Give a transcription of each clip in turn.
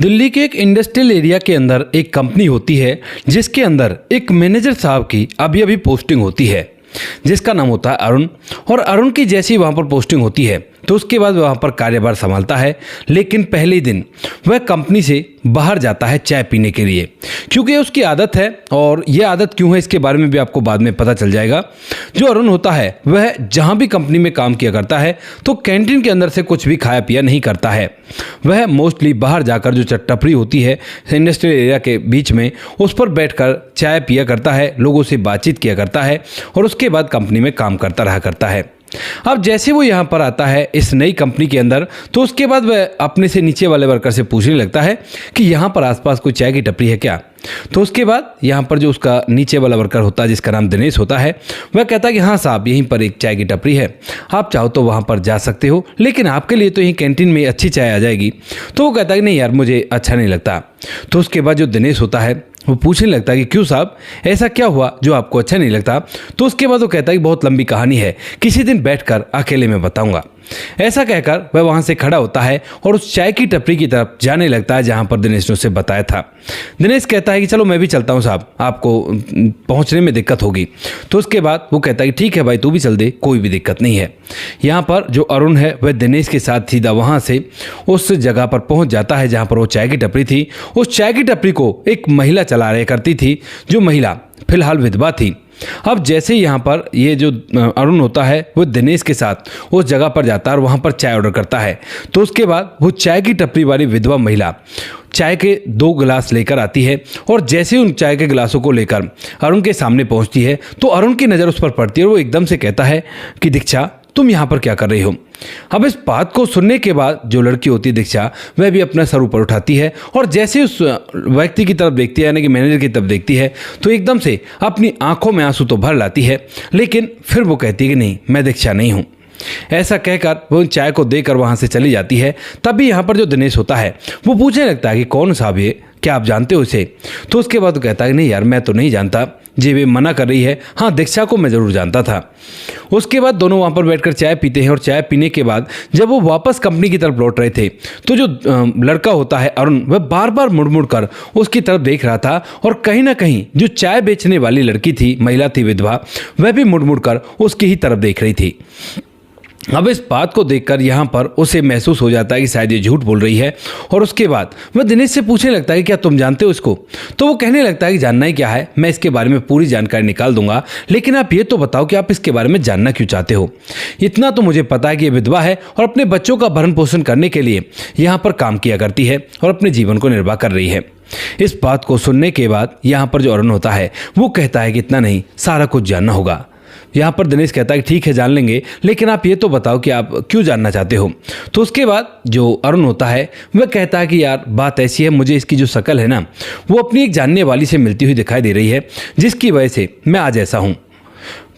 दिल्ली के एक industrial area के अंदर एक कंपनी होती है जिसके अंदर एक मैनेजर साहब की अभी अभी पोस्टिंग होती है जिसका नाम होता है अरुण। और अरुण की जैसी वहाँ पर पोस्टिंग होती है तो उसके बाद वहाँ पर कार्यभार संभालता है। लेकिन पहले दिन वह कंपनी से बाहर जाता है चाय पीने के लिए, क्योंकि उसकी आदत है। और यह आदत क्यों है इसके बारे में भी आपको बाद में पता चल जाएगा। जो अरुण होता है वह जहाँ भी कंपनी में काम किया करता है तो कैंटीन के अंदर से कुछ भी खाया पिया नहीं करता है। वह मोस्टली बाहर जाकर जो टपरी होती है इंडस्ट्रियल एरिया के बीच में उस पर बैठकर चाय पिया करता है, लोगों से बातचीत किया करता है और उसके बाद कंपनी में काम करता रहा करता है। अब जैसे वो यहाँ पर आता है इस नई कंपनी के अंदर तो उसके बाद वह अपने से नीचे वाले वर्कर से पूछने लगता है कि यहाँ पर आसपास कोई चाय की टपरी है क्या। तो उसके बाद यहाँ पर जो उसका नीचे वाला वर्कर होता है जिसका नाम दिनेश होता है वह कहता है कि हाँ साहब, यहीं पर एक चाय की टपरी है, आप चाहो तो वहाँ पर जा सकते हो, लेकिन आपके लिए तो यहीं कैंटीन में अच्छी चाय आ जाएगी। तो वो कहता है कि नहीं यार, मुझे अच्छा नहीं लगता। तो उसके बाद जो दिनेश होता है वो पूछने लगता है कि क्यों साहब, ऐसा क्या हुआ जो आपको अच्छा नहीं लगता। तो उसके बाद वो कहता है कि बहुत लंबी कहानी है, किसी दिन बैठकर अकेले में बताऊंगा। ऐसा कहकर वह वहां से खड़ा होता है और उस चाय की टपरी की तरफ जाने लगता है जहां पर दिनेश ने उसे बताया था। दिनेश कहता है कि चलो मैं भी चलता हूं साहब, आपको पहुंचने में दिक्कत होगी। तो उसके बाद वो कहता है कि ठीक है भाई, तू भी चल दे, कोई भी दिक्कत नहीं है। यहाँ पर जो अरुण है वह दिनेश के साथ सीधा वहां से उस जगह पर पहुंच जाता है जहां पर वो चाय की टपरी थी। उस चाय की टपरी को एक महिला चला रहा करती थी, जो महिला फिलहाल विधवा थी। अब जैसे यहाँ पर ये जो अरुण होता है वो दिनेश के साथ उस जगह पर जाता है और वहाँ पर चाय ऑर्डर करता है। तो उसके बाद वो चाय की टपरी वाली विधवा महिला चाय के 2 गिलास लेकर आती है और जैसे उन चाय के गिलासों को लेकर अरुण के सामने पहुँचती है तो अरुण की नज़र उस पर पड़ती है और वो एकदम से कहता है कि दीक्षा, तुम यहाँ पर क्या कर रही हो। अब इस बात को सुनने के बाद जो लड़की होती है दीक्षा, वह भी अपना सर ऊपर उठाती है और जैसे उस व्यक्ति की तरफ देखती है, यानी कि मैनेजर की तरफ देखती है, तो एकदम से अपनी आंखों में आंसू तो भर लाती है, लेकिन फिर वो कहती है कि नहीं, मैं दीक्षा नहीं हूँ। ऐसा कहकर वो उन चाय को देकर वहां से चली जाती है। तभी यहाँ पर जो दिनेश होता है वो पूछने लगता है कि कौन साहब ये, क्या आप जानते हो इसे। तो उसके बाद वो कहता है कि नहीं यार, मैं तो नहीं जानता, जी वे मना कर रही है, हाँ दीक्षा को मैं ज़रूर जानता था। उसके बाद दोनों वहाँ पर बैठकर चाय पीते हैं और चाय पीने के बाद जब वो वापस कंपनी की तरफ लौट रहे थे तो जो लड़का होता है अरुण, वह बार बार मुड़ मुड़ कर उसकी तरफ देख रहा था और कहीं ना कहीं जो चाय बेचने वाली लड़की थी, महिला थी विधवा, वह भी मुड़ मुड़ कर उसकी ही तरफ देख रही थी। अब इस बात को देखकर यहाँ पर उसे महसूस हो जाता है कि शायद ये झूठ बोल रही है और उसके बाद वह दिनेश से पूछने लगता है कि क्या तुम जानते हो इसको। तो वो कहने लगता है कि जानना ही क्या है, मैं इसके बारे में पूरी जानकारी निकाल दूंगा, लेकिन आप ये तो बताओ कि आप इसके बारे में जानना क्यों चाहते हो। इतना तो मुझे पता है कि ये विधवा है और अपने बच्चों का भरण पोषण करने के लिए यहाँ पर काम किया करती है और अपने जीवन को निर्वाह कर रही है। इस बात को सुनने के बाद यहाँ पर जो अरुण होता है वो कहता है कि इतना नहीं, सारा कुछ जानना होगा। यहाँ पर दिनेश कहता है कि ठीक है जान लेंगे, लेकिन आप ये तो बताओ कि आप क्यों जानना चाहते हो। तो उसके बाद जो अरुण होता है वह कहता है कि यार बात ऐसी है, मुझे इसकी जो शक्ल है ना वो अपनी एक जानने वाली से मिलती हुई दिखाई दे रही है, जिसकी वजह से मैं आज ऐसा हूँ।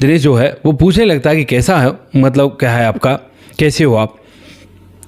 दिनेश जो है वो पूछने लगता है कि कैसा है, मतलब क्या है आपका, कैसे हो आप।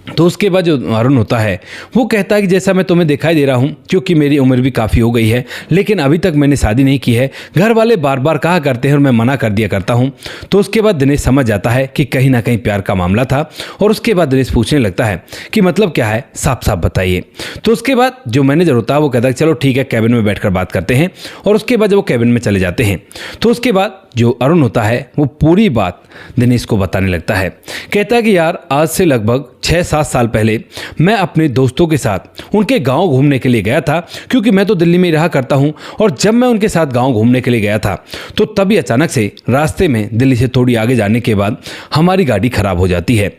तो उसके बाद जो अरुण होता है वो कहता है कि जैसा मैं तुम्हें दिखाई दे रहा हूँ, क्योंकि मेरी उम्र भी काफ़ी हो गई है, लेकिन अभी तक मैंने शादी नहीं की है, घर वाले बार बार कहा करते हैं और मैं मना कर दिया करता हूँ। तो उसके बाद दिनेश समझ जाता है कि कहीं ना कहीं प्यार का मामला था और उसके बाद दिनेश पूछने लगता है कि मतलब क्या है, साफ साफ बताइए। तो उसके बाद जो मैनेजर होता है वो कहता है चलो ठीक है, कैबिन में बैठकर बात करते हैं। और उसके बाद जब वो कैबिन में चले जाते हैं तो उसके बाद जो अरुण होता है वो पूरी बात दिनेश को बताने लगता है। कहता है कि यार आज से लगभग 6-7 साल पहले मैं अपने दोस्तों के साथ उनके गांव घूमने के लिए गया था, क्योंकि मैं तो दिल्ली में ही रहा करता हूं। और जब मैं उनके साथ गांव घूमने के लिए गया था तो तभी अचानक से रास्ते में दिल्ली से थोड़ी आगे जाने के बाद हमारी गाड़ी खराब हो जाती है।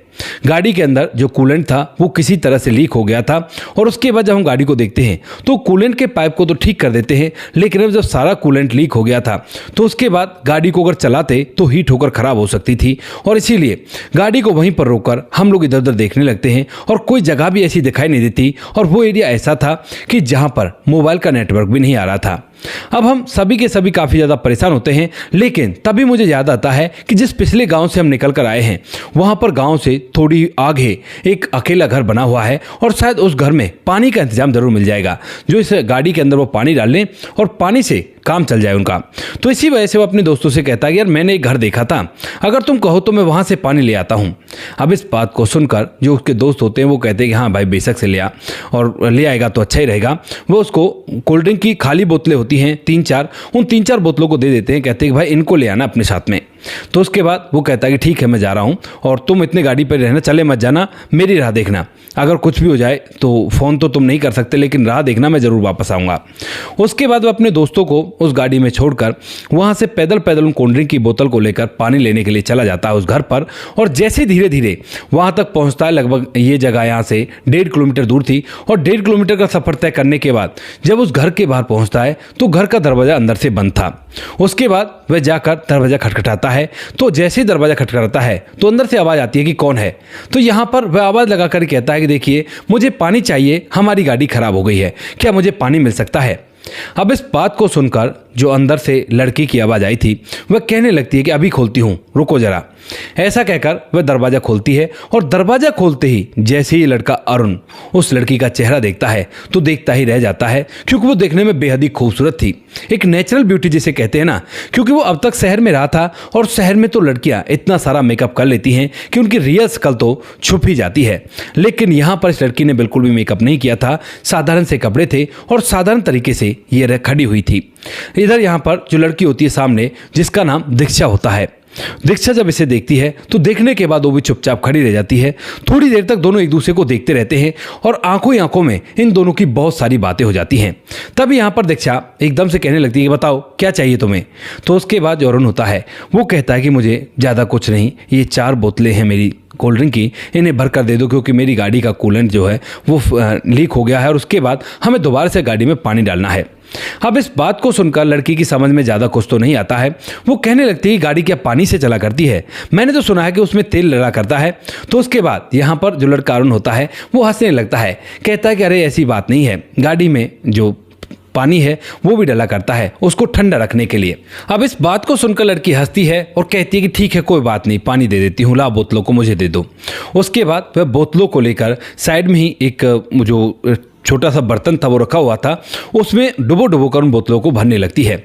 गाड़ी के अंदर जो कूलेंट था वो किसी तरह से लीक हो गया था और उसके बाद जब हम गाड़ी को देखते हैं तो कूलेंट के पाइप को तो ठीक कर देते हैं, लेकिन अब जब सारा कूलेंट लीक हो गया था तो उसके बाद गाड़ी को अगर चलाते तो हीट होकर ख़राब हो सकती थी। और इसीलिए गाड़ी को वहीं पर रोककर हम लोग इधर उधर देखने लगते हैं और कोई जगह भी ऐसी दिखाई नहीं देती और वो एरिया ऐसा था कि जहाँ पर मोबाइल का नेटवर्क भी नहीं आ रहा था। अब हम सभी के सभी काफ़ी ज़्यादा परेशान होते हैं, लेकिन तभी मुझे याद आता है कि जिस पिछले गांव से हम निकल कर आए हैं वहाँ पर गांव से थोड़ी आगे एक अकेला घर बना हुआ है और शायद उस घर में पानी का इंतजाम ज़रूर मिल जाएगा, जो इस गाड़ी के अंदर वो पानी डाल लें और पानी से काम चल जाए उनका। तो इसी वजह से वो अपने दोस्तों से कहता है कि यार मैंने एक घर देखा था, अगर तुम कहो तो मैं वहाँ से पानी ले आता हूँ। अब इस बात को सुनकर जो उसके दोस्त होते हैं वो कहते हैं कि हाँ भाई बेशक से ले आ, और ले आएगा तो अच्छा ही रहेगा। वो उसको कोल्ड ड्रिंक की खाली बोतलें होती हैं 3-4, उन 3-4 बोतलों को दे देते हैं, कहते हैं कि भाई इनको ले आना अपने साथ में। तो उसके बाद वो कहता है कि ठीक है मैं जा रहा हूँ और तुम इतने गाड़ी पर रहना, चले मत जाना, मेरी राह देखना, अगर कुछ भी हो जाए तो फ़ोन तो तुम नहीं कर सकते लेकिन राह देखना, मैं ज़रूर वापस आऊँगा। उसके बाद वो अपने दोस्तों को उस गाड़ी में छोड़कर वहाँ से पैदल पैदल उन कोल्ड ड्रिंक की बोतल को लेकर पानी लेने के लिए चला जाता है उस घर पर। और जैसे धीरे धीरे वहाँ तक पहुँचता है, लगभग ये जगह यहाँ से 1.5 किलोमीटर दूर थी, और 1.5 किलोमीटर का सफ़र तय करने के बाद जब उस घर के बाहर पहुँचता है तो घर का दरवाज़ा अंदर से बंद था। उसके बाद वह जाकर दरवाज़ा खटखटाता है, तो जैसे ही दरवाज़ा खटखटाता है तो अंदर से आवाज़ आती है कि कौन है। तो यहाँ पर वह आवाज़ लगाकर कहता है कि देखिए मुझे पानी चाहिए, हमारी गाड़ी खराब हो गई है, क्या मुझे पानी मिल सकता है। अब इस बात को सुनकर जो अंदर से लड़की की आवाज़ आई थी वह कहने लगती है कि अभी खोलती हूँ, रुको ज़रा। ऐसा कहकर वह दरवाज़ा खोलती है, और दरवाज़ा खोलते ही जैसे ही लड़का अरुण उस लड़की का चेहरा देखता है तो देखता ही रह जाता है, क्योंकि वो देखने में बेहद ही खूबसूरत थी, एक नेचुरल ब्यूटी जिसे कहते हैं ना। क्योंकि वो अब तक शहर में रहा था, और शहर में तो लड़कियाँ इतना सारा मेकअप कर लेती हैं कि उनकी रियल शकल तो छुप ही जाती है, लेकिन यहाँ पर इस लड़की ने बिल्कुल भी मेकअप नहीं किया था, साधारण से कपड़े थे और साधारण तरीके से ये खड़ी हुई थी। इधर यहाँ पर जो लड़की होती है सामने, जिसका नाम दीक्षा होता है, दीक्षा जब इसे देखती है तो देखने के बाद वो भी चुपचाप खड़ी रह जाती है। थोड़ी देर तक दोनों एक दूसरे को देखते रहते हैं और आंखों ही आंखों में इन दोनों की बहुत सारी बातें हो जाती हैं। तब यहाँ पर दीक्षा एकदम से कहने लगती है कि बताओ क्या चाहिए तुम्हें। तो उसके बाद जो अरुण होता है वो कहता है कि मुझे ज़्यादा कुछ नहीं, ये 4 बोतलें हैं मेरी कोल्ड ड्रिंक की, इन्हें भर कर दे दो, क्योंकि मेरी गाड़ी का कूलेंट जो है वो लीक हो गया है, और उसके बाद हमें दोबारा से गाड़ी में पानी डालना है। अब इस बात को सुनकर लड़की की समझ में ज़्यादा कुछ तो नहीं आता है। वो कहने लगती है गाड़ी क्या पानी से चला करती है, मैंने तो सुना है कि उसमें तेल लगा करता है। तो उसके बाद यहाँ पर जो लड़का अरुण होता है वो हंसने लगता है, कहता है कि अरे ऐसी बात नहीं है, गाड़ी में जो पानी है वो भी डाला करता है उसको ठंडा रखने के लिए। अब इस बात को सुनकर लड़की हंसती है और कहती है कि ठीक है कोई बात नहीं, पानी दे देती हूँ, ला बोतलों को मुझे दे दो। उसके बाद वह बोतलों को लेकर साइड में ही एक जो छोटा सा बर्तन था वो रखा हुआ था, उसमें डुबो डुबो कर उन बोतलों को भरने लगती है।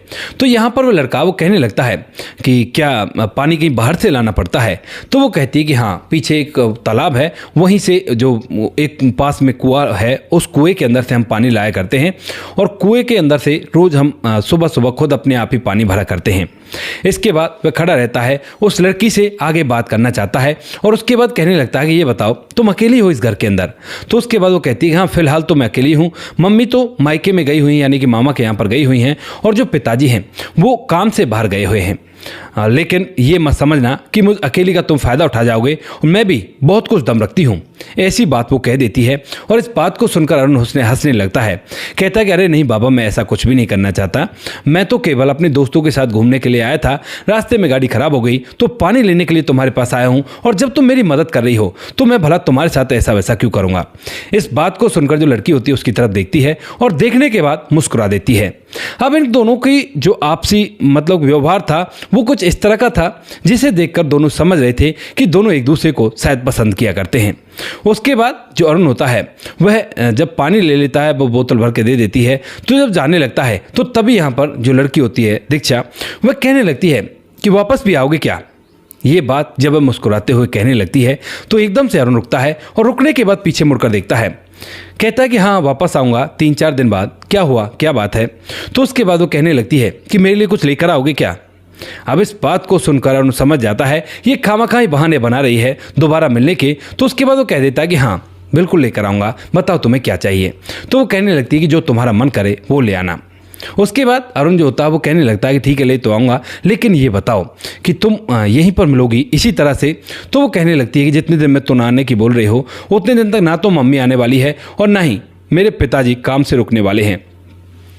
तो यहाँ पर वो लड़का वो कहने लगता है कि क्या पानी कहीं बाहर से लाना पड़ता है। तो वो कहती है कि हाँ, पीछे एक तालाब है, वहीं से जो एक पास में कुआं है, उस कुएं के अंदर से हम पानी लाया करते हैं, और कुएं के अंदर से रोज़ हम सुबह सुबह खुद अपने आप ही पानी भरा करते हैं। इसके बाद वह खड़ा रहता है, उस लड़की से आगे बात करना चाहता है, और उसके बाद कहने लगता है कि ये बताओ तुम अकेली हो इस घर के अंदर। तो उसके बाद वो कहती है हाँ फिलहाल तो मैं अकेली हूँ, मम्मी तो मायके में गई हुई यानी कि मामा के यहाँ पर गई हुई हैं, और जो पिताजी हैं वो काम से बाहर गए हुए हैं। लेकिन ये मत समझना कि मुझ अकेली का तुम फ़ायदा उठा जाओगे, मैं भी बहुत कुछ दम रखती हूँ। ऐसी बात वो कह देती है, और इस बात को सुनकर अरुण हंसने लगता है, कहता है कि अरे नहीं बाबा, मैं ऐसा कुछ भी नहीं करना चाहता, मैं तो केवल अपने दोस्तों के साथ घूमने के लिए आया था, रास्ते में गाड़ी खराब हो गई तो पानी लेने के लिए तुम्हारे पास आया हूँ, और जब तुम मेरी मदद कर रही हो तो मैं भला तुम्हारे साथ ऐसा वैसा क्यों करूँगा। इस बात को सुनकर जो लड़की होती है उसकी तरफ देखती है, और देखने के बाद मुस्कुरा देती है। अब इन दोनों की जो आपसी मतलब व्यवहार था वो कुछ इस तरह का था जिसे देखकर दोनों समझ रहे थे कि दोनों एक दूसरे को शायद पसंद किया करते हैं। उसके बाद जो अरुण होता है वह जब पानी ले लेता है, वो बोतल भर के दे देती है, तो जब जाने लगता है तो तभी यहाँ पर जो लड़की होती है दीक्षा, वह कहने लगती है कि वापस भी आओगे क्या। ये बात जब वह मुस्कुराते हुए कहने लगती है तो एकदम से अरुण रुकता है, और रुकने के बाद पीछे मुड़कर देखता है, कहता है कि हाँ वापस आऊँगा 3-4 दिन बाद, क्या हुआ, क्या बात है। तो उसके बाद वो कहने लगती है कि मेरे लिए कुछ लेकर आओगे क्या। अब इस बात को सुनकर अरुण समझ जाता है ये खामखाई बहाने बना रही है दोबारा मिलने के। तो उसके बाद वो कह देता है कि हाँ बिल्कुल लेकर आऊँगा, बताओ तुम्हें क्या चाहिए। तो वो कहने लगती है कि जो तुम्हारा मन करे वो ले आना। उसके बाद अरुण जो होता है वो कहने लगता है कि ठीक है ले तो आऊँगा, लेकिन ये बताओ कि तुम यहीं पर मिलोगी इसी तरह से। तो वो कहने लगती है कि जितने दिन में तुम आने की बोल रही हो उतने दिन तक ना तो मम्मी आने वाली है और ना ही मेरे पिताजी काम से रुकने वाले हैं।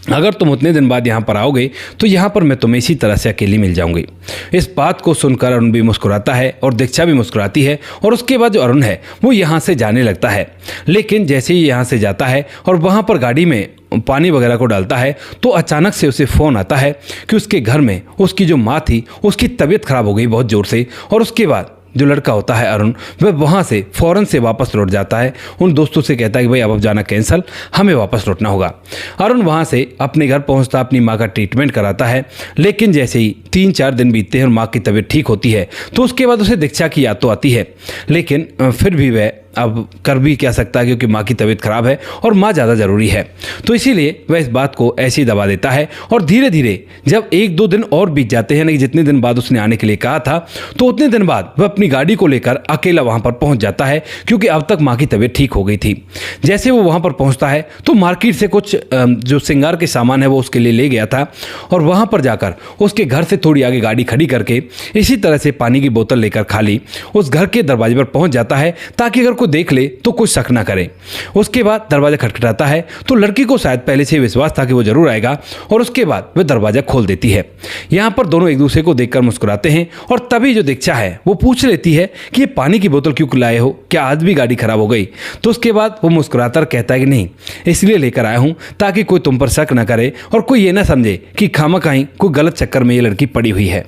अगर तुम उतने दिन बाद यहाँ पर आओगे तो यहाँ पर मैं तुम्हें इसी तरह से अकेली मिल जाऊंगी। इस बात को सुनकर अरुण भी मुस्कुराता है और दीक्षा भी मुस्कुराती है, और उसके बाद जो अरुण है वो यहाँ से जाने लगता है। लेकिन जैसे ही यहाँ से जाता है और वहाँ पर गाड़ी में पानी वगैरह को डालता है तो अचानक से उसे फ़ोन आता है कि उसके घर में उसकी जो माँ थी उसकी तबीयत खराब हो गई बहुत ज़ोर से, और उसके बाद जो लड़का होता है अरुण, वह वहाँ से फ़ौरन से वापस लौट जाता है। उन दोस्तों से कहता है कि भाई अब जाना कैंसिल, हमें वापस लौटना होगा। अरुण वहाँ से अपने घर पहुँचता, अपनी माँ का ट्रीटमेंट कराता है। लेकिन जैसे ही 3-4 दिन बीतते हैं और माँ की तबीयत ठीक होती है तो उसके बाद उसे दीक्षा की याद तो आती है, लेकिन फिर भी वह अब कर भी क्या सकता है क्योंकि माँ की तबीयत खराब है और माँ ज़्यादा ज़रूरी है। तो इसीलिए वह इस बात को ऐसे ही दबा देता है। और धीरे धीरे जब 1-2 दिन और बीत जाते हैं, यानी कि जितने दिन बाद उसने आने के लिए कहा था, तो उतने दिन बाद वह अपनी गाड़ी को लेकर अकेला वहाँ पर पहुँच जाता है क्योंकि अब तक माँ की तबीयत ठीक हो गई थी। जैसे वो वहाँ पर पहुँचता है तो मार्केट से कुछ जो श्रृंगार के सामान है वो उसके लिए ले गया था और वहाँ पर जाकर उसके घर से थोड़ी आगे गाड़ी खड़ी करके इसी तरह से पानी की बोतल लेकर खाली उस घर के दरवाजे पर पहुँच जाता है ताकि अगर देख ले तो कुछ शक ना करे। उसके बाद दरवाजा खटखटाता है तो लड़की को शायद पहले से विश्वास था कि वो जरूर आएगा और उसके बाद वह दरवाजा खोल देती है। यहाँ पर दोनों एक दूसरे को देखकर मुस्कुराते हैं और तभी जो दीक्षा है वो पूछ लेती है कि ये पानी की बोतल क्यों लाए हो, क्या आज भी गाड़ी खराब हो गई? तो उसके बाद वो मुस्कुराकर कहता है कि नहीं, इसलिए लेकर आया हूँ ताकि कोई तुम पर शक न करे और कोई ये ना समझे कि खामखाई कोई गलत चक्कर में ये लड़की पड़ी हुई है।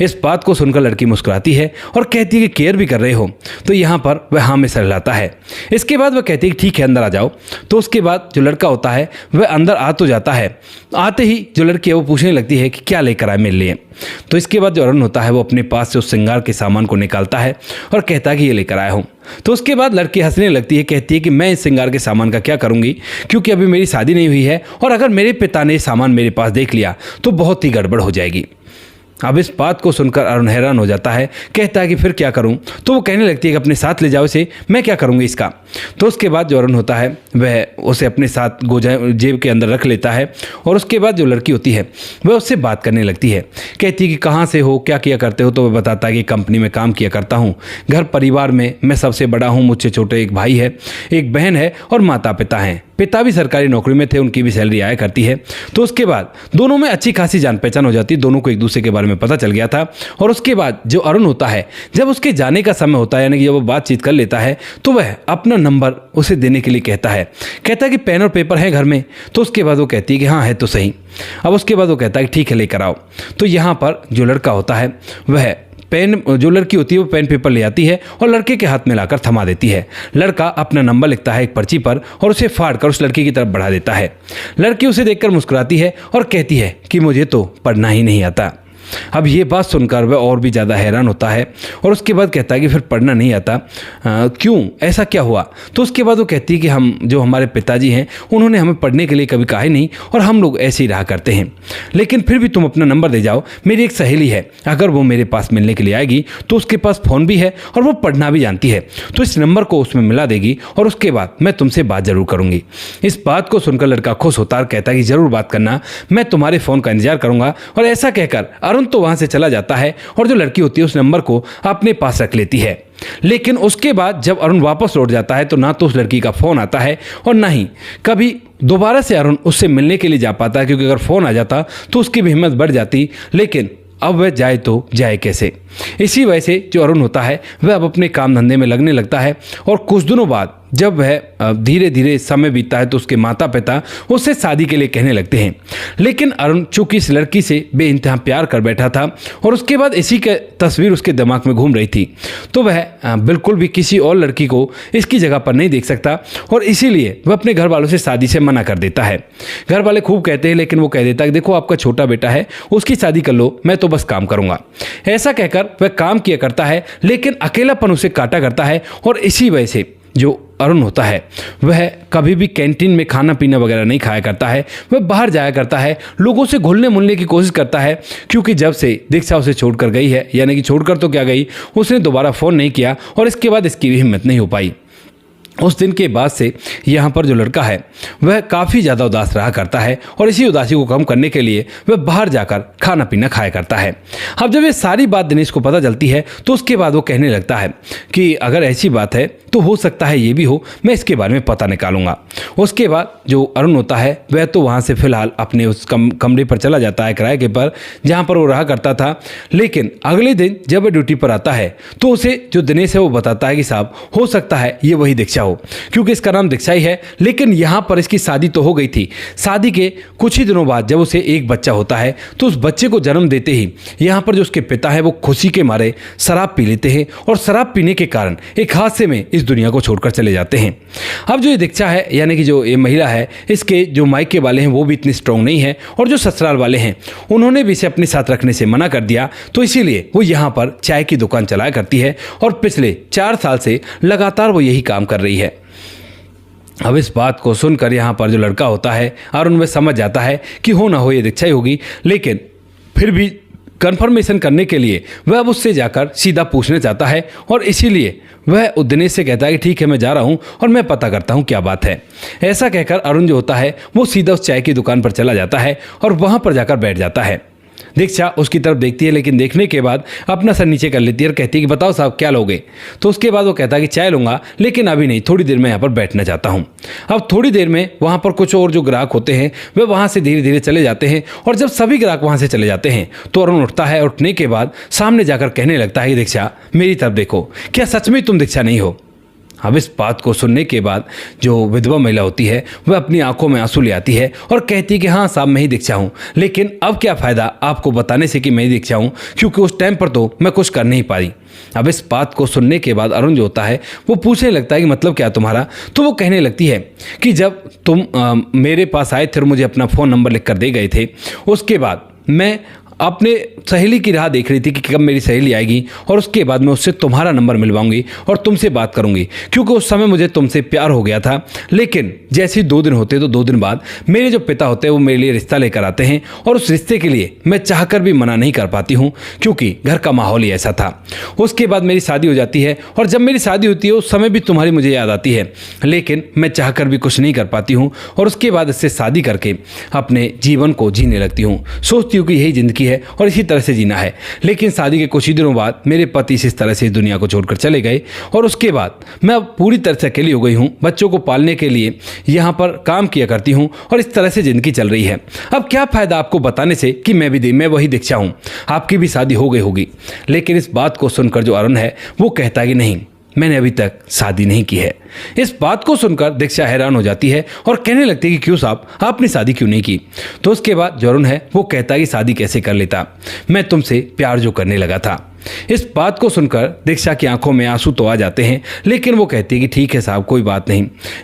इस बात को सुनकर लड़की मुस्कुराती है और कहती है कि केयर भी कर रहे हो। तो यहाँ पर वह हाँ में सर लाता है। इसके बाद वह कहती है कि ठीक है अंदर आ जाओ। तो उसके बाद जो लड़का होता है वह अंदर आ तो जाता है। आते ही जो लड़की है वो पूछने लगती है कि क्या लेकर आए मेरे लिए। तो इसके बाद जो अरुण होता है वो अपने पास से उस श्रृंगार के सामान को निकालता है और कहता है कि ये लेकर आया हूँ। तो उसके बाद लड़की हंसने लगती है, कहती है कि मैं इस श्रृंगार के सामान का क्या करूंगी क्योंकि अभी मेरी शादी नहीं हुई है और अगर मेरे पिता ने सामान मेरे पास देख लिया तो बहुत ही गड़बड़ हो जाएगी। अब इस बात को सुनकर अरुण हैरान हो जाता है, कहता है कि फिर क्या करूं? तो वो कहने लगती है कि अपने साथ ले जाओ इसे, मैं क्या करूंगी इसका। तो उसके बाद जो अरुण होता है वह उसे अपने साथ जेब के अंदर रख लेता है और उसके बाद जो लड़की होती है वह उससे बात करने लगती है। कहती है कि कहाँ से हो, क्या किया करते हो? तो वह बताता है कि कंपनी में काम किया करता हूँ, घर परिवार में मैं सबसे बड़ा हूँ, मुझसे छोटे एक भाई है, एक बहन है और माता पिता हैं। पिता भी सरकारी नौकरी में थे, उनकी भी सैलरी आया करती है। तो उसके बाद दोनों में अच्छी खासी जान पहचान हो जाती है, दोनों को एक दूसरे के बारे में पता चल गया था। और उसके बाद जो अरुण होता है जब उसके जाने का समय होता है, यानी कि जब वो बातचीत कर लेता है, तो वह अपना नंबर उसे देने के लिए कहता है कि पेन और पेपर है घर में। तो उसके बाद वो कहती है कि हाँ है तो सही। अब उसके बाद वो कहता है कि ठीक है लेकर आओ। तो यहाँ पर जो लड़का होता है वह पेन, जो लड़की होती है वो पेन पेपर ले आती है और लड़के के हाथ में लाकर थमा देती है। लड़का अपना नंबर लिखता है एक पर्ची पर और उसे फाड़ कर उस लड़की की तरफ बढ़ा देता है। लड़की उसे देखकर मुस्कुराती है और कहती है कि मुझे तो पढ़ना ही नहीं आता। अब ये बात सुनकर वह और भी ज़्यादा हैरान होता है और उसके बाद कहता है कि फिर पढ़ना नहीं आता, क्यों, ऐसा क्या हुआ? तो उसके बाद वो कहती है कि हमारे पिताजी हैं उन्होंने हमें पढ़ने के लिए कभी कहा ही नहीं और हम लोग ऐसे ही रहा करते हैं। लेकिन फिर भी तुम अपना नंबर दे जाओ, मेरी एक सहेली है, अगर वो मेरे पास मिलने के लिए आएगी तो उसके पास फ़ोन भी है और वो पढ़ना भी जानती है, तो इस नंबर को उसमें मिला देगी और उसके बाद मैं तुमसे बात ज़रूर करूँगी। इस बात को सुनकर लड़का खुश होता है, कहता है कि ज़रूर बात करना, मैं तुम्हारे फ़ोन का इंतजार करूँगा। और ऐसा कहकर अरुण तो वहां से चला जाता है और जो लड़की होती है उस नंबर को अपने पास रख लेती है। लेकिन उसके बाद जब अरुण वापस लौट जाता है तो ना तो उस लड़की का फोन आता है और ना ही कभी दोबारा से अरुण उससे मिलने के लिए जा पाता है, क्योंकि अगर फोन आ जाता तो उसकी भी हिम्मत बढ़ जाती, लेकिन अब वह जाए तो जाए कैसे। इसी वजह से जो अरुण होता है वह अब अपने काम धंधे में लगने लगता है और कुछ दिनों बाद जब वह धीरे धीरे समय बीतता है तो उसके माता पिता उससे शादी के लिए कहने लगते हैं। लेकिन अरुण चूंकि इस लड़की से बेइंतहा प्यार कर बैठा था और उसके बाद इसी की तस्वीर उसके दिमाग में घूम रही थी, तो वह बिल्कुल भी किसी और लड़की को इसकी जगह पर नहीं देख सकता और इसीलिए वह अपने घर वालों से शादी से मना कर देता है। घर वाले खूब कहते हैं, लेकिन वो कह देता है देखो आपका छोटा बेटा है, उसकी शादी कर लो, मैं तो बस काम करूँगा। ऐसा कहकर वह काम किया करता है, लेकिन अकेलापन उसे काटा करता है और इसी वजह से जो अरुण होता है वह कभी भी कैंटीन में खाना पीना वगैरह नहीं खाया करता है। वह बाहर जाया करता है, लोगों से घुलने मिलने की कोशिश करता है, क्योंकि जब से दीक्षा उसे छोड़कर गई है, यानी कि छोड़कर तो क्या गई, उसने दोबारा फ़ोन नहीं किया और इसके बाद इसकी भी हिम्मत नहीं हो पाई। उस दिन के बाद से यहाँ पर जो लड़का है वह काफ़ी ज़्यादा उदास रहा करता है और इसी उदासी को कम करने के लिए वह बाहर जाकर खाना पीना खाया करता है। अब जब ये सारी बात दिनेश को पता चलती है तो उसके बाद वो कहने लगता है कि अगर ऐसी बात है तो हो सकता है ये भी हो, मैं इसके बारे में पता निकालूंगा। उसके बाद जो अरुण होता है वह तो वहाँ से फिलहाल अपने उस कमरे पर चला जाता है किराए के पर, जहाँ पर वो रहा करता था। लेकिन अगले दिन जब वह ड्यूटी पर आता है तो उसे जो दिनेश है वो बताता है कि साहब हो सकता है ये वही दीक्षा हो, क्योंकि इसका नाम दीक्षा ही है। लेकिन यहाँ पर इसकी शादी तो हो गई थी। शादी के कुछ ही दिनों बाद जब उसे एक बच्चा होता है तो उस बच्चे को जन्म देते ही यहाँ पर जो उसके पिता है वो खुशी के मारे शराब पी लेते हैं और शराब पीने के कारण एक हादसे में इस दुनिया को छोड़कर चले जाते हैं। अब जो ये दीक्षा है यानी कि जो ये महिला है, इसके जो मायके वाले हैं वो भी इतनी स्ट्रांग नहीं है और जो ससुराल वाले हैं उन्होंने भी इसे अपने साथ रखने से मना कर दिया। तो इसीलिए वो यहाँ पर चाय की दुकान चलाया करती है और पिछले 4 साल से लगातार वो यही काम कर रही है। अब इस बात को सुनकर यहाँ पर जो लड़का होता है अरुण में समझ जाता है कि हो ना हो ये दीक्षा ही होगी, लेकिन फिर भी कंफर्मेशन करने के लिए वह अब उससे जाकर सीधा पूछना चाहता है और इसीलिए वह दिनेश से कहता है कि ठीक है मैं जा रहा हूँ और मैं पता करता हूँ क्या बात है। ऐसा कहकर अरुण जो होता है वो सीधा उस चाय की दुकान पर चला जाता है और वहाँ पर जाकर बैठ जाता है। दीक्षा उसकी तरफ देखती है, लेकिन देखने के बाद अपना सर नीचे कर लेती है और कहती है कि बताओ साहब क्या लोगे। तो उसके बाद वो कहता है कि चाय लूँगा, लेकिन अभी नहीं, थोड़ी देर में यहाँ पर बैठना चाहता हूँ। अब थोड़ी देर में वहाँ पर कुछ और जो ग्राहक होते हैं वे वहाँ से धीरे धीरे चले जाते हैं और जब सभी ग्राहक वहाँ से चले जाते हैं तो अरुण उठता है। उठने के बाद सामने जाकर कहने लगता है कि दीक्षा मेरी तरफ देखो, क्या सच में तुम दीक्षा नहीं हो? अब इस बात को सुनने के बाद जो विधवा महिला होती है वह अपनी आंखों में आंसू ले आती है और कहती है कि हाँ साहब मैं ही दीक्षा हूँ, लेकिन अब क्या फ़ायदा आपको बताने से कि मैं ही दीक्षा हूँ, क्योंकि उस टाइम पर तो मैं कुछ कर नहीं पाई। अब इस बात को सुनने के बाद अरुण जो होता है वो पूछने लगता है कि मतलब क्या तुम्हारा? तो वो कहने लगती है कि जब तुम मेरे पास आए थे और मुझे अपना फ़ोन नंबर लिख कर दे गए थे, उसके बाद मैं अपने सहेली की राह देख रही थी कि कब मेरी सहेली आएगी और उसके बाद मैं उससे तुम्हारा नंबर मिलवाऊंगी और तुमसे बात करूंगी, क्योंकि उस समय मुझे तुमसे प्यार हो गया था। लेकिन जैसे ही 2 दिन होते तो 2 दिन बाद मेरे जो पिता होते हैं वो मेरे लिए रिश्ता लेकर आते हैं और उस रिश्ते के लिए मैं चाहकर भी मना नहीं कर पाती हूँ, क्योंकि घर का माहौल ही ऐसा था। उसके बाद मेरी शादी हो जाती है और जब मेरी शादी होती है उस समय भी तुम्हारी मुझे याद आती है, लेकिन मैं चाहकर भी कुछ नहीं कर पाती हूँ और उसके बाद इससे शादी करके अपने जीवन को जीने लगती हूँ। सोचती हूँ कि यही ज़िंदगी है और इसी तरह से जीना है। लेकिन शादी के कुछ ही दिनों बाद मेरे पति इस तरह से इस दुनिया को छोड़कर चले गए और उसके बाद मैं अब पूरी तरह से अकेली हो गई हूँ। बच्चों को पालने के लिए यहाँ पर काम किया करती हूँ और इस तरह से ज़िंदगी चल रही है। अब क्या फ़ायदा आपको बताने से कि मैं वही दीक्षा हूँ, आपकी भी शादी हो गई होगी। लेकिन इस बात को सुनकर जो अरुण है वो कहता है कि नहीं, मैंने अभी तक शादी नहीं की है। इस बात को सुनकर दीक्षा हैरान हो जाती है और कहने लगती है कि क्यों साहब आपने शादी क्यों नहीं की? तो उसके बाद जो अरुण है वो कहता है कि शादी कैसे कर लेता, मैं तुमसे प्यार जो करने लगा था। इस बात को सुनकर दीक्षा की आंखों में आंसू तो आ जाते हैं, लेकिन वो कहती है कि ठीक है साहब कोई बात नहीं,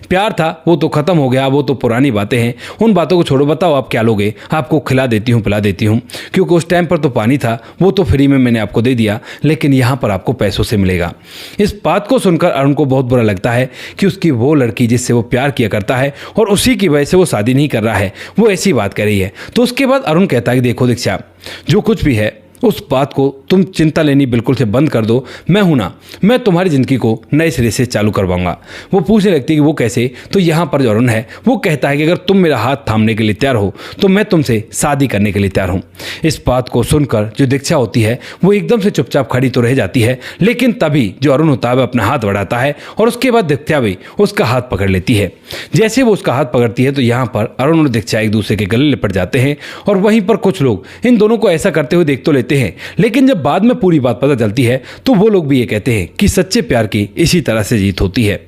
प्यार था वो तो ख़त्म हो गया, वो तो पुरानी बातें हैं, उन बातों को छोड़ो। बताओ आप क्या लोगे? आपको खिला देती हूँ पिला देती हूँ, क्योंकि उस टाइम पर तो पानी था वो तो फ्री में मैंने आपको दे दिया, लेकिन यहाँ पर आपको पैसों से मिलेगा। इस बात को सुनकर अरुण को बहुत बुरा लगता है कि उसकी वो लड़की जिससे वो प्यार किया करता है और उसी की वजह से वो शादी नहीं कर रहा है वो ऐसी बात कर रही है। तो उसके बाद अरुण कहता है कि देखो दीक्षा, जो कुछ भी है उस बात को तुम चिंता लेनी बिल्कुल से बंद कर दो, मैं हूं ना, मैं तुम्हारी ज़िंदगी को नए सिरे से चालू करवाऊंगा। वो पूछने लगती है कि वो कैसे? तो यहाँ पर जो अरुण है वो कहता है कि अगर तुम मेरा हाथ थामने के लिए तैयार हो तो मैं तुमसे शादी करने के लिए तैयार हूँ। इस बात को सुनकर जो दीक्षा होती है वो एकदम से चुपचाप खड़ी तो रह जाती है, लेकिन तभी जो अरुण होता है वह अपना हाथ बढ़ाता है और उसके बाद दीक्षा भी उसका हाथ पकड़ लेती है। जैसे वो उसका हाथ पकड़ती है तो यहाँ पर अरुण और दीक्षा एक दूसरे के गले लिपट जाते हैं और वहीं पर कुछ लोग इन दोनों को ऐसा करते हुए देख तो लेते हैं, लेकिन जब बाद में पूरी बात पता चलती है तो वो लोग भी ये कहते हैं कि सच्चे प्यार की इसी तरह से जीत होती है।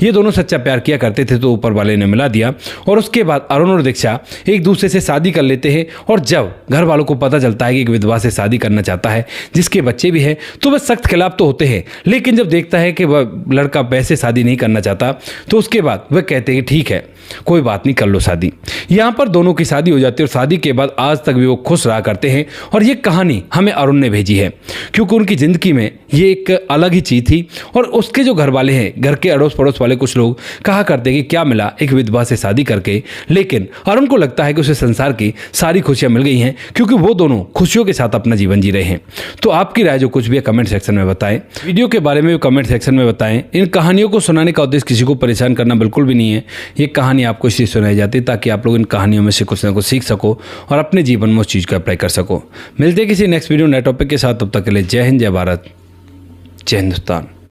ये दोनों सच्चा प्यार किया करते थे तो ऊपर वाले ने मिला दिया और उसके बाद अरुण और दीक्षा एक दूसरे से शादी कर लेते हैं। और जब घर वालों को पता चलता है कि एक विधवा से शादी करना चाहता है जिसके बच्चे भी हैं तो वह सख्त खिलाफ तो होते हैं, लेकिन जब देखता है कि वह लड़का वैसे शादी नहीं करना चाहता तो उसके बाद वह कहते हैं कि ठीक है कोई बात नहीं, कर लो शादी। यहाँ पर दोनों की शादी हो जाती है और शादी के बाद आज तक भी वो खुश रहा करते हैं। और ये कहानी हमें अरुण ने भेजी है क्योंकि उनकी ज़िंदगी में ये एक अलग ही चीज़ थी। और उसके जो घर वाले हैं, घर के अड़ोस पड़ोस वाले कुछ लोग कहा करते कि क्या मिला एक विधवा से शादी करके, लेकिन अरुण को लगता है कि उसे संसार की सारी खुशियाँ मिल गई हैं क्योंकि वो दोनों खुशियों के साथ अपना जीवन जी रहे हैं। तो आपकी राय जो कुछ भी है कमेंट सेक्शन में बताएं, वीडियो के बारे में भी कमेंट सेक्शन में बताएं। इन कहानियों को सुनाने का उद्देश्य किसी को परेशान करना बिल्कुल भी नहीं है। ये कहानी आपको इसलिए सुनाई जाती है ताकि आप लोग इन कहानियों में से कुछ ना कुछ सीख सको और अपने जीवन में उस चीज़ को अप्लाई कर सको। मिलते हैं किसी नेक्स्ट वीडियो नए टॉपिक के साथ, तब तक के लिए जय हिंद, जय भारत, जय हिंदुस्तान।